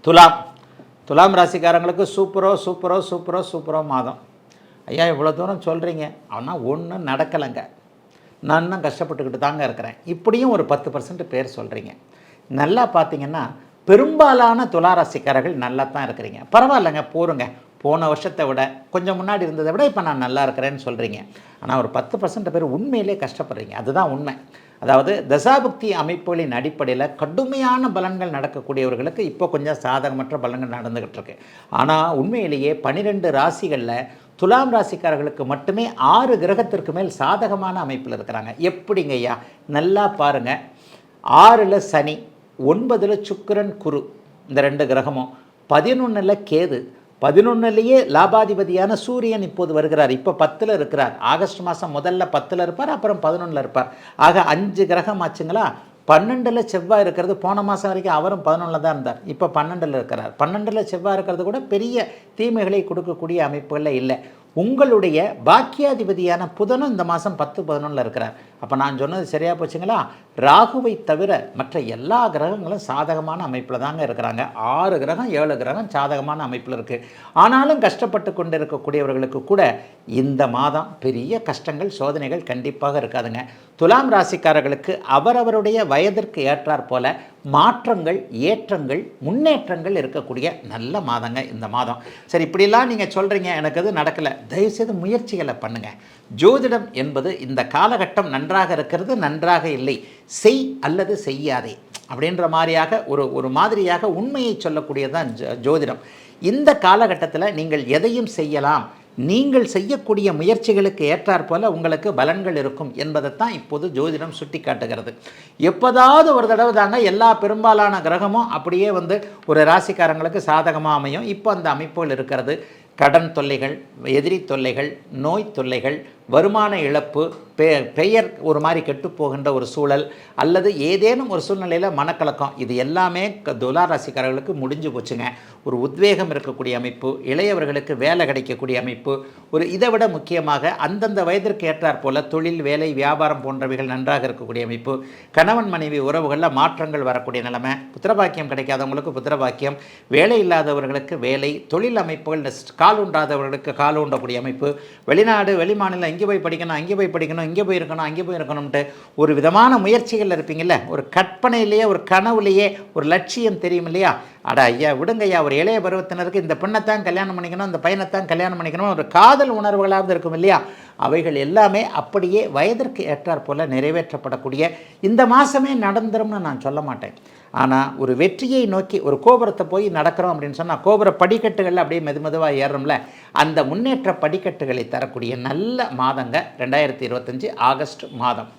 துலாம் துலாம் ராசிக்காரங்களுக்கு சூப்பரோ மாதம். ஐயா இவ்வளோ தூரம் சொல்கிறீங்க, ஆனால் ஒன்றும் நடக்கலைங்க, நான் தான் கஷ்டப்பட்டுக்கிட்டு தாங்க இருக்கிறேன், இப்படியும் ஒரு 10% பேர் சொல்கிறீங்க. நல்லா பார்த்தீங்கன்னா பெரும்பாலான துலா ராசிக்காரர்கள் நல்லா தான் இருக்கிறீங்க. பரவாயில்லைங்க, போருங்க, போன வருஷத்தை விட கொஞ்சம் முன்னாடி இருந்ததை விட இப்போ நான் நல்லா இருக்கிறேன்னு சொல்கிறீங்க. ஆனால் ஒரு 10% பேர் உண்மையிலே கஷ்டப்படுறீங்க. அதுதான் உண்மை. அதாவது தசாபுக்தி அமைப்புகளின் அடிப்படையில் கடுமையான பலன்கள் நடக்கக்கூடியவர்களுக்கு இப்போ கொஞ்சம் சாதகமற்ற பலன்கள் நடந்துக்கிட்டு இருக்கு. ஆனால் உண்மையிலேயே 12 ராசிகளில் துலாம் ராசிக்காரர்களுக்கு மட்டுமே 6 கிரகத்திற்கு மேல் சாதகமான அமைப்பில் இருக்கிறாங்க. எப்படிங்க ஐயா? நல்லா பாருங்கள். 6ல் சனி, 9ல் சுக்கிரன் குரு, இந்த 2 கிரகமும், 11ல் கேது, 11லேயே லாபாதிபதியான சூரியன் இப்போது வருகிறார். இப்போ 10ல் இருக்கிறார். ஆகஸ்ட் மாதம் முதல்ல 10ல் இருப்பார், அப்புறம் 11ல் இருப்பார். ஆக 5 கிரகம் ஆச்சுங்களா. 12ல் செவ்வாய் இருக்கிறது. போன மாதம் வரைக்கும் அவரும் 11ல் தான் இருந்தார், இப்போ 12ல் இருக்கிறார். 12ல் செவ்வாய் இருக்கிறது கூட பெரிய தீமைகளை கொடுக்கக்கூடிய அமைப்புகளில் இல்லை. உங்களுடைய பாக்கியாதிபதியான புதனும் இந்த மாதம் 10-11ல் இருக்கிறார். அப்போ நான் சொன்னது சரியாக போச்சுங்களா? ராகுவை தவிர மற்ற எல்லா கிரகங்களும் சாதகமான அமைப்பில் தாங்க இருக்கிறாங்க. 6 கிரகம் 7 கிரகம் சாதகமான அமைப்பில் இருக்குது. ஆனாலும் கஷ்டப்பட்டு கொண்டு இருக்கக்கூடியவர்களுக்கு கூட இந்த மாதம் பெரிய கஷ்டங்கள் சோதனைகள் கண்டிப்பாக இருக்காதுங்க. துலாம் ராசிக்காரர்களுக்கு அவரவருடைய வயதிற்கு ஏற்றாற் போல மாற்றங்கள், ஏற்றங்கள், முன்னேற்றங்கள் இருக்கக்கூடிய நல்ல மாதங்க இந்த மாதம். சரி, இப்படிலாம் நீங்கள் சொல்கிறீங்க, எனக்கு அது நடக்கலை, தயவுசெய்து முயற்சிகளை பண்ணுங்கள். ஜோதிடம் என்பது இந்த காலகட்டம் நன்றாக இருக்கிறது, நன்றாக இல்லை, செய் அல்லது செய்யாதே அப்படின்ற மாதிரியாக ஒரு மாதிரியாக உண்மையை சொல்லக்கூடியதான் ஜோதிடம். இந்த காலகட்டத்தில் நீங்கள் எதையும் செய்யலாம், நீங்கள் செய்யக்கூடிய முயற்சிகளுக்கு ஏற்றாற் போல உங்களுக்கு பலன்கள் இருக்கும் என்பதைத்தான் இப்போது ஜோதிடம் சுட்டி காட்டுகிறது. எப்போதாவது ஒரு தடவை தாங்க எல்லா பெரும்பாலான கிரகமும் அப்படியே ஒரு ராசிக்காரங்களுக்கு சாதகமாக அமையும். இப்போ அந்த அமைப்புகள் இருக்கிறது. கடன் தொல்லைகள், எதிரி தொல்லைகள், நோய் தொல்லைகள், வருமான இழப்பு, பெயர் ஒரு மாதிரி கெட்டுப்போகின்ற ஒரு சூழல், அல்லது ஏதேனும் ஒரு சூழ்நிலையில் மனக்கலக்கம், இது எல்லாமே துலா ராசிக்காரர்களுக்கு முடிஞ்சு போச்சுங்க. ஒரு உத்வேகம் இருக்கக்கூடிய அமைப்பு, இளையவர்களுக்கு வேலை கிடைக்கக்கூடிய அமைப்பு, ஒரு இதை விட முக்கியமாக அந்தந்த வயதிற்கு ஏற்றாற் போல தொழில், வேலை, வியாபாரம் போன்றவைகள் நன்றாக இருக்கக்கூடிய அமைப்பு, கணவன் மனைவி உறவுகளில் மாற்றங்கள் வரக்கூடிய நிலைமை, புத்திரபாக்கியம் கிடைக்காதவங்களுக்கு புத்திரபாக்கியம், வேலை இல்லாதவர்களுக்கு வேலை, தொழில் அமைப்புகள், கால் ஊன்றாதவர்களுக்கு கால் ஊன்றக்கூடிய அமைப்பு, வெளிநாடு வெளிமாநிலம் இங்கே போய் படிக்கணும், அங்கே போய் படிக்கணும், இங்கே போய் இருக்கணும், அங்கே போய் இருக்கணும்ட்டு ஒரு விதமான முயற்சிகள் இருப்பீங்கள்ல, ஒரு கற்பனையிலேயே ஒரு கனவுலேயே ஒரு லட்சியம் தெரியும் இல்லையா? அட ஐயா விடுங்க ஐயா, ஒரு இளைய பருவத்தினருக்கு இந்த பெண்ணைத்தான் கல்யாணம் பண்ணிக்கணும், இந்த பையனைத்தான் கல்யாணம் பண்ணிக்கணும், ஒரு காதல் உணர்வுகளாவது இருக்கும் இல்லையா? அவைகள் எல்லாமே அப்படியே வயதிற்கு ஏற்றாற் போல நிறைவேற்றப்படக்கூடிய இந்த மாதமே நடந்துரும்னு நான் சொல்ல மாட்டேன். ஆனால் ஒரு வெற்றியை நோக்கி ஒரு கோபுரத்தை போய் நடக்கிறோம் அப்படின்னு சொன்னால் கோபுர படிக்கட்டுகளில் அப்படியே மெதுவாக ஏறுறோம்ல, அந்த முன்னேற்ற படிக்கட்டுகளை தரக்கூடிய நல்ல மாதங்க 2025 ஆகஸ்ட் மாதம்.